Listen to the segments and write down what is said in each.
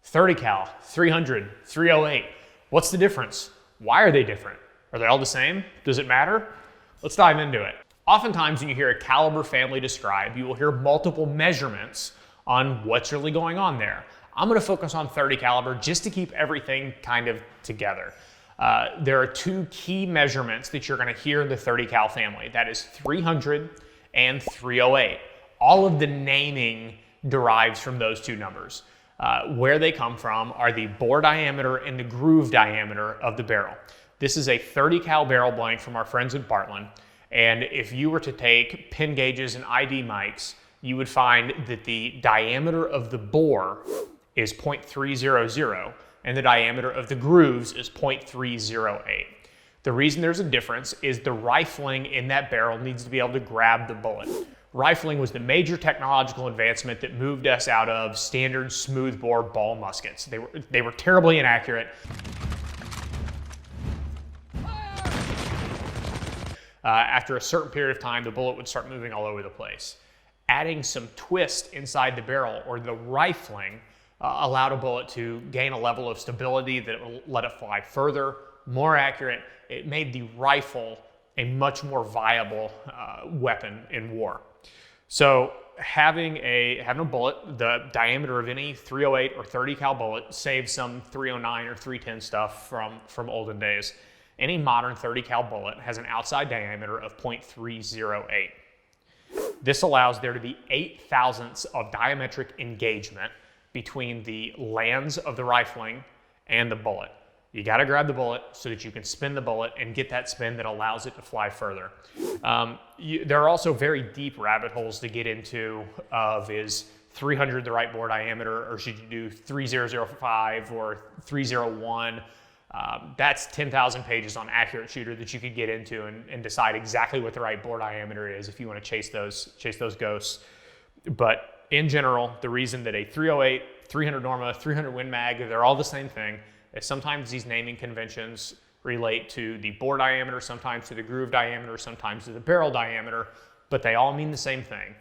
.30 cal, 300, 308. What's the difference? Why are they different? Are they all the same? Does it matter? Let's dive into it. Oftentimes when you hear a caliber family described, you will hear multiple measurements on what's really going on there. I'm gonna focus on .30 caliber just to keep everything kind of together. There are two key measurements that you're gonna hear in the .30 cal family. That is 300 and 308. All of the naming derives from those two numbers. Where they come from are the bore diameter and the groove diameter of the barrel. This is a .30 cal barrel blank from our friends at Bartlein. And if you were to take pin gauges and ID mics, you would find that the diameter of the bore is 0.300 and the diameter of the grooves is 0.308. The reason there's a difference is the rifling in that barrel needs to be able to grab the bullet. Rifling was the major technological advancement that moved us out of standard smoothbore ball muskets. They were terribly inaccurate. After a certain period of time, the bullet would start moving all over the place. Adding some twist inside the barrel, or the rifling, allowed a bullet to gain a level of stability that would let it fly further, more accurate. It made the rifle a much more viable weapon in war. So having a bullet, the diameter of any 308 or .30 cal bullet, saves some 309 or 310 stuff from olden days. Any modern .30 cal bullet has an outside diameter of 0.308. This allows there to be 8 thousandths of diametric engagement between the lands of the rifling and the bullet. You got to grab the bullet so that you can spin the bullet and get that spin that allows it to fly further. There are also very deep rabbit holes to get into of is 300 the right bore diameter, or should you do 3005 or 301? That's 10,000 pages on Accurate Shooter that you could get into and decide exactly what the right bore diameter is if you want to chase those ghosts. But in general, the reason that a 308, 300 Norma, 300 Win Mag, they're all the same thing, is sometimes these naming conventions relate to the bore diameter, sometimes to the groove diameter, sometimes to the barrel diameter, but they all mean the same thing.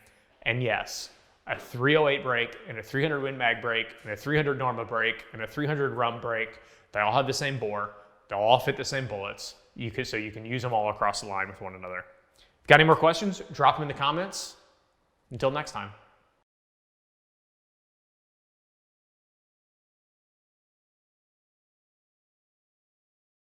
And yes, a 308 break and a 300 Win Mag break and a 300 Norma break and a 300 Rum break, they all have the same bore, they'll all fit the same bullets, so you can use them all across the line with one another. Got any more questions? Drop them in the comments. Until next time.